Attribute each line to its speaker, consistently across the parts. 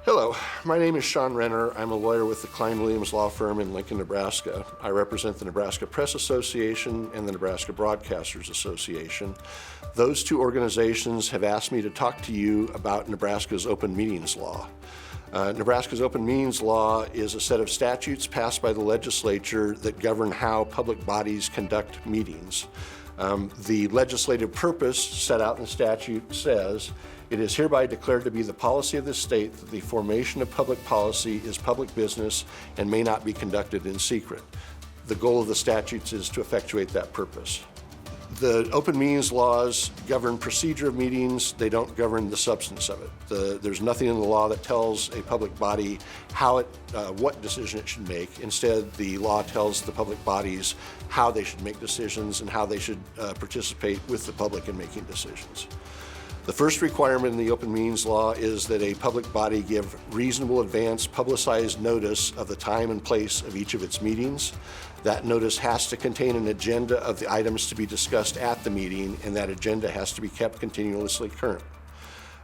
Speaker 1: Hello, my name is Sean Renner. I'm a lawyer with the Klein Williams Law Firm in Lincoln, Nebraska. I represent the Nebraska Press Association and the Nebraska Broadcasters Association. Those two organizations have asked me to talk to you about Nebraska's open meetings law. Nebraska's open meetings law is a set of statutes passed by the legislature that govern how public bodies conduct meetings. The legislative purpose set out in the statute says, "It is hereby declared to be the policy of the state that the formation of public policy is public business and may not be conducted in secret." The goal of the statutes is to effectuate that purpose. The open meetings laws govern procedure of meetings. They don't govern the substance of it. There's nothing in the law that tells a public body what decision it should make. Instead, the law tells the public bodies how they should make decisions and how they should participate with the public in making decisions. The first requirement in the open meetings law is that a public body give reasonable advance publicized notice of the time and place of each of its meetings. That notice has to contain an agenda of the items to be discussed at the meeting, and that agenda has to be kept continuously current.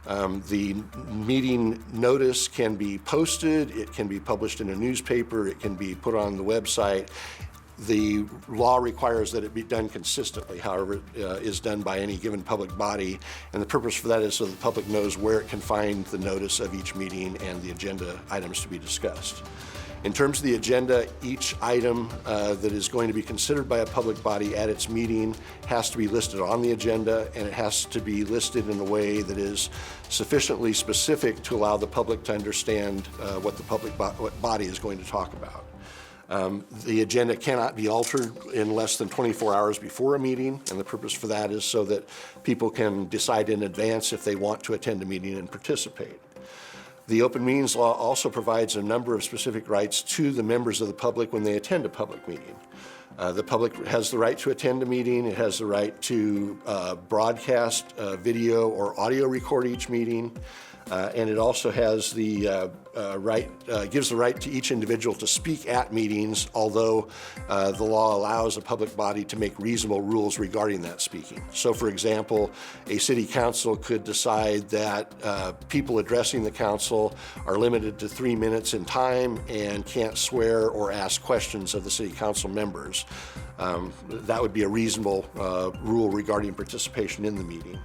Speaker 1: The meeting notice can be posted, it can be published in a newspaper, it can be put on the website. The law requires that it be done consistently, however it is done by any given public body, and the purpose for that is so the public knows where it can find the notice of each meeting and the agenda items to be discussed. In terms of the agenda, each item that is going to be considered by a public body at its meeting has to be listed on the agenda, and it has to be listed in a way that is sufficiently specific to allow the public to understand what the what body is going to talk about. The agenda cannot be altered in less than 24 hours before a meeting, and the purpose for that is so that people can decide in advance if they want to attend a meeting and participate. The open meetings law also provides a number of specific rights to the members of the public when they attend a public meeting. The public has the right to attend a meeting. It has the right to broadcast, video, or audio record each meeting. And it also has the gives the right to each individual to speak at meetings, although the law allows a public body to make reasonable rules regarding that speaking. So, for example, a city council could decide that people addressing the council are limited to 3 minutes in time and can't swear or ask questions of the city council members. That would be a reasonable rule regarding participation in the meeting.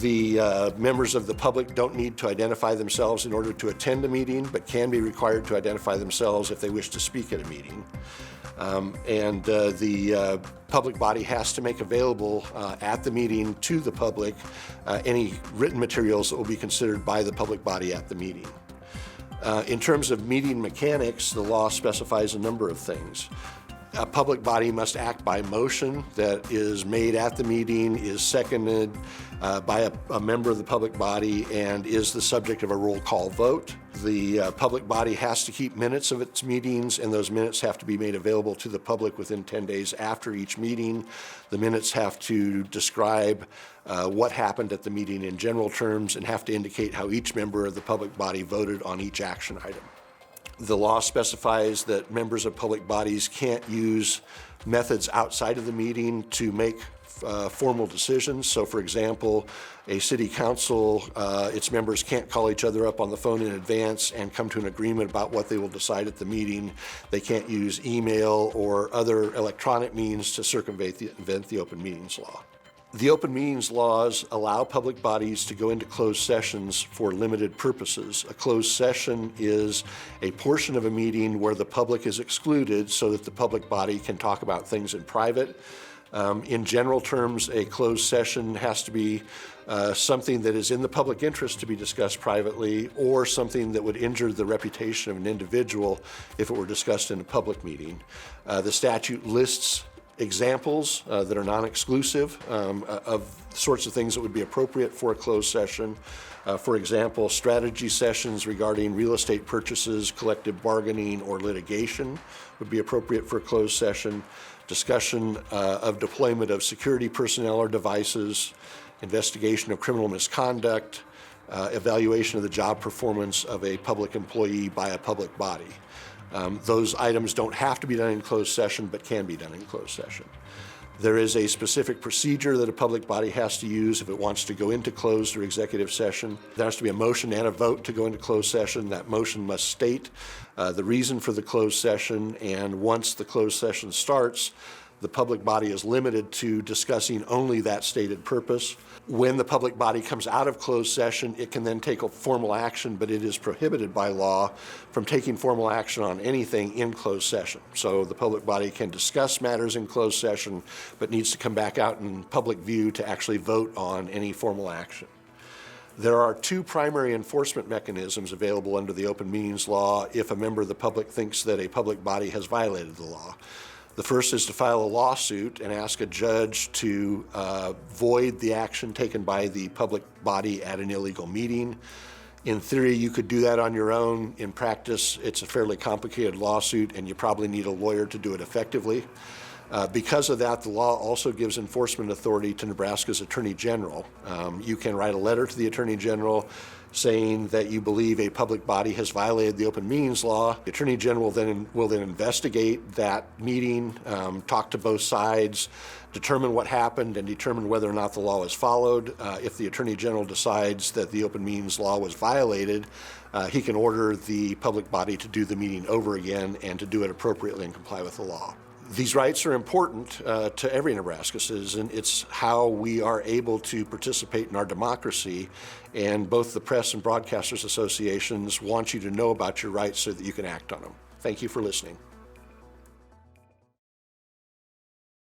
Speaker 1: The members of the public don't need to identify themselves in order to attend a meeting, but can be required to identify themselves if they wish to speak at a meeting. The public body has to make available at the meeting to the public any written materials that will be considered by the public body at the meeting. In terms of meeting mechanics, the law specifies a number of things. A public body must act by motion that is made at the meeting, is seconded by a member of the public body, and is the subject of a roll call vote. The public body has to keep minutes of its meetings, and those minutes have to be made available to the public within 10 days after each meeting. The minutes have to describe what happened at the meeting in general terms and have to indicate how each member of the public body voted on each action item. The law specifies that members of public bodies can't use methods outside of the meeting to make formal decisions. So, for example, a city council, its members can't call each other up on the phone in advance and come to an agreement about what they will decide at the meeting. They can't use email or other electronic means to circumvent the open meetings law. The open meetings laws allow public bodies to go into closed sessions for limited purposes. A closed session is a portion of a meeting where the public is excluded so that the public body can talk about things in private. In general terms, a closed session has to be something that is in the public interest to be discussed privately, or something that would injure the reputation of an individual if it were discussed in a public meeting. The statute lists examples that are non-exclusive of sorts of things that would be appropriate for a closed session. For example, strategy sessions regarding real estate purchases, collective bargaining, or litigation would be appropriate for a closed session. Discussion of deployment of security personnel or devices, investigation of criminal misconduct, evaluation of the job performance of a public employee by a public body. Those items don't have to be done in closed session, but can be done in closed session. There is a specific procedure that a public body has to use if it wants to go into closed or executive session. There has to be a motion and a vote to go into closed session. That motion must state the reason for the closed session, and once the closed session starts, the public body is limited to discussing only that stated purpose. When the public body comes out of closed session, it can then take a formal action, but it is prohibited by law from taking formal action on anything in closed session. So the public body can discuss matters in closed session, but needs to come back out in public view to actually vote on any formal action. There are two primary enforcement mechanisms available under the open meetings law if a member of the public thinks that a public body has violated the law. The first is to file a lawsuit and ask a judge to void the action taken by the public body at an illegal meeting. In theory, you could do that on your own. In practice, it's a fairly complicated lawsuit, and you probably need a lawyer to do it effectively. Because of that, the law also gives enforcement authority to Nebraska's Attorney General. You can write a letter to the Attorney General saying that you believe a public body has violated the open meetings law. The Attorney General will then investigate that meeting, talk to both sides, determine what happened, and determine whether or not the law is followed. If the Attorney General decides that the open meetings law was violated, he can order the public body to do the meeting over again and to do it appropriately and comply with the law. These rights are important to every Nebraska citizen. It's how we are able to participate in our democracy, and both the Press and Broadcasters Associations want you to know about your rights so that you can act on them. Thank you for listening.